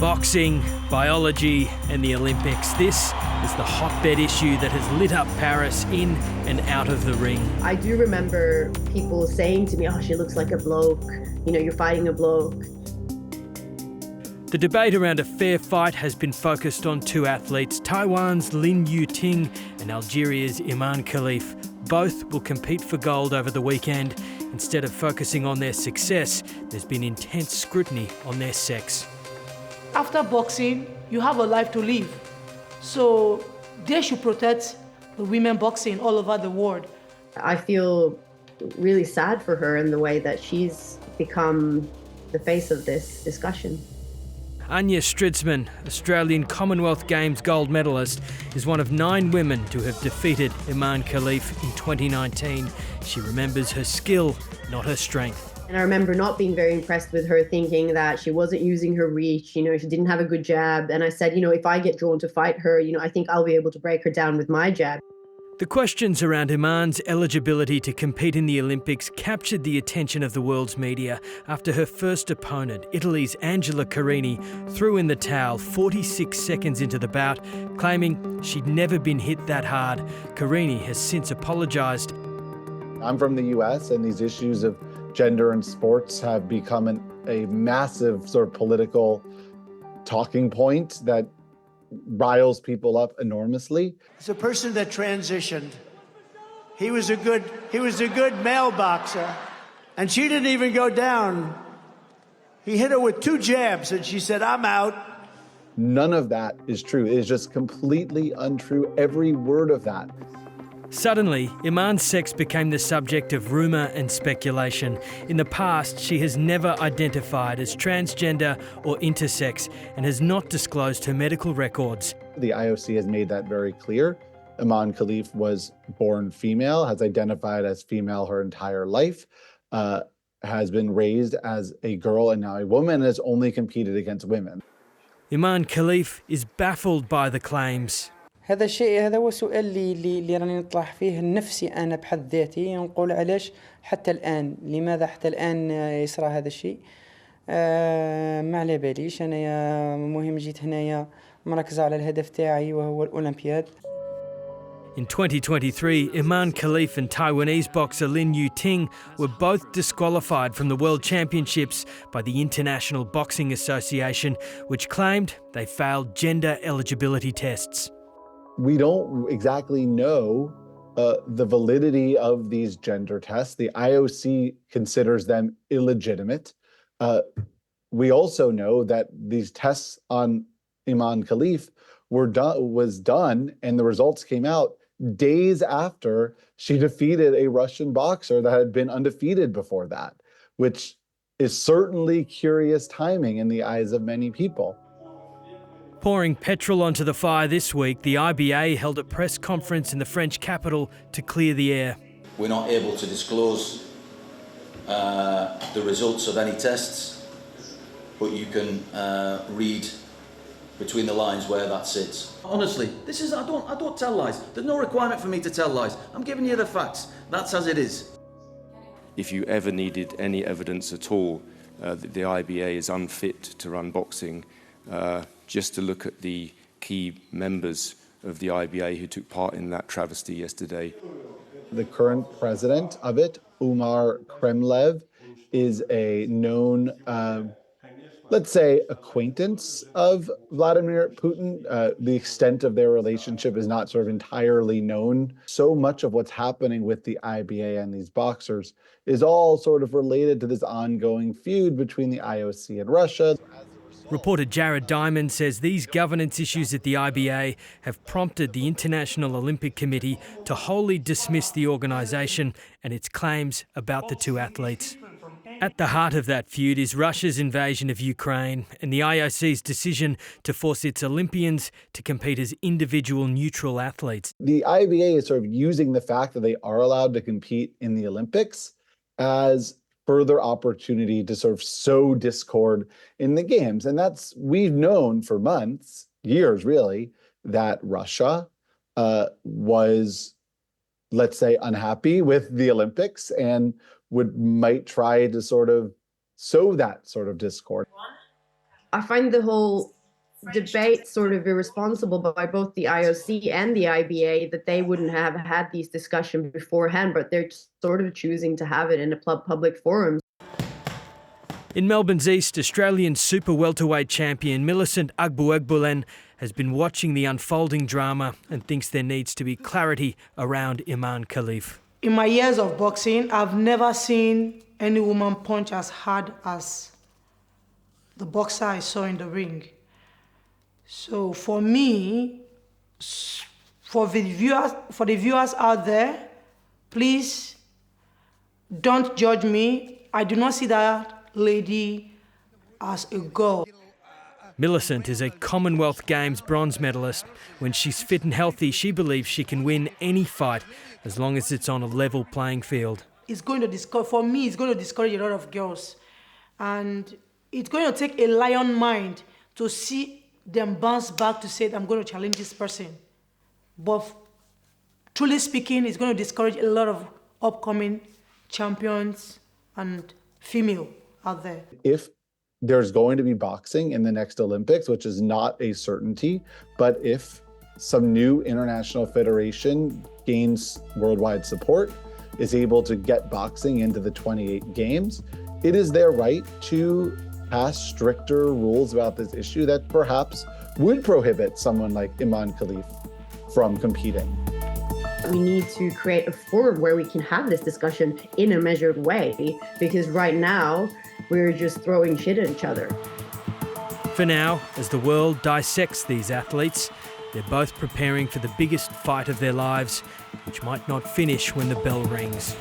Boxing, biology and the Olympics. This is the hotbed issue that has lit up Paris in and out of the ring. I do remember people saying to me, oh, she looks like a bloke, you know, you're fighting a bloke. The debate around a fair fight has been focused on two athletes, Taiwan's Yu-ting and Algeria's Imane Khelif. Both will compete for gold over the weekend. Instead of focusing on their success, there's been intense scrutiny on their sex. After boxing, you have a life to live. So they should protect the women boxing all over the world. I feel really sad for her in the way that she's become the face of this discussion. Anya Stridsman, Australian Commonwealth Games gold medalist, is one of 9 women to have defeated Imane Khelif in 2019. She remembers her skill, not her strength. And I remember not being very impressed with her, thinking that she wasn't using her reach, you know, she didn't have a good jab. And I said, you know, if I get drawn to fight her, you know, I think I'll be able to break her down with my jab. The questions around Imane's eligibility to compete in the Olympics captured the attention of the world's media after her first opponent, Italy's Angela Carini, threw in the towel 46 seconds into the bout, claiming she'd never been hit that hard. Carini has since apologised. I'm from the US, and these issues of gender in sports have become a massive sort of political talking point that riles people up enormously. It's a person that transitioned. He was a good male boxer, and she didn't even go down. He hit her with 2 jabs, and she said, "I'm out." None of that is true. It is just completely untrue, every word of that. Suddenly, Imane's sex became the subject of rumour and speculation. In the past, she has never identified as transgender or intersex and has not disclosed her medical records. The IOC has made that very clear. Imane Khelif was born female, has identified as female her entire life, has been raised as a girl and now a woman, and has only competed against women. Imane Khelif is baffled by the claims. هذا هو سؤال اللي راني نطرح فيه النفسي أنا بحد ذاتي، نقول علاش حتى الآن، لماذا حتى الآن يصرى هذا الشيء؟ ما على باليش. أنا مهم جيت هنايا مركزة على الهدف تاعي وهو الأولمبياد. In 2023, Imane Khelif and Taiwanese boxer Yu-ting were both disqualified from the World Championships by the International Boxing Association, which claimed they failed gender eligibility tests. We don't exactly know the validity of these gender tests. The IOC considers them illegitimate. We also know that these tests on Imane Khelif was done, and the results came out days after she defeated a Russian boxer that had been undefeated before that, which is certainly curious timing in the eyes of many people. Pouring petrol onto the fire this week, the IBA held a press conference in the French capital to clear the air. We're not able to disclose the results of any tests, but you can read between the lines where that sits. Honestly, I don't tell lies. There's no requirement for me to tell lies. I'm giving you the facts. That's as it is. If you ever needed any evidence at all that the IBA is unfit to run boxing, just to look at the key members of the IBA who took part in that travesty yesterday. The current president of it, Umar Kremlev, is a known, let's say, acquaintance of Vladimir Putin. The extent of their relationship is not sort of entirely known. So much of what's happening with the IBA and these boxers is all sort of related to this ongoing feud between the IOC and Russia. Reporter Jared Diamond says these governance issues at the IBA have prompted the International Olympic Committee to wholly dismiss the organisation and its claims about the two athletes. At the heart of that feud is Russia's invasion of Ukraine and the IOC's decision to force its Olympians to compete as individual neutral athletes. The IBA is sort of using the fact that they are allowed to compete in the Olympics as further opportunity to sort of sow discord in the games. And we've known for months, years really, that Russia was, let's say, unhappy with the Olympics and might try to sort of sow that sort of discord. I find the whole debate sort of irresponsible by both the IOC and the IBA, that they wouldn't have had these discussions beforehand, but they're sort of choosing to have it in a public forum. In Melbourne's East, Australian super welterweight champion Millis Agu has been watching the unfolding drama and thinks there needs to be clarity around Imane Khelif. In my years of boxing, I've never seen any woman punch as hard as the boxer I saw in the ring. So for me, for the viewers out there, please don't judge me. I do not see that lady as a girl. Millicent is a Commonwealth Games bronze medalist. When she's fit and healthy, she believes she can win any fight as long as it's on a level playing field. It's going to discourage a lot of girls. And it's going to take a lion mind to see them bounce back to say, I'm going to challenge this person. But truly speaking, it's going to discourage a lot of upcoming champions and female out there. If there's going to be boxing in the next Olympics, which is not a certainty, but if some new international federation gains worldwide support, is able to get boxing into the 28 games, it is their right to pass stricter rules about this issue that perhaps would prohibit someone like Imane Khelif from competing. We need to create a forum where we can have this discussion in a measured way, because right now we're just throwing shit at each other. For now, as the world dissects these athletes, they're both preparing for the biggest fight of their lives, which might not finish when the bell rings.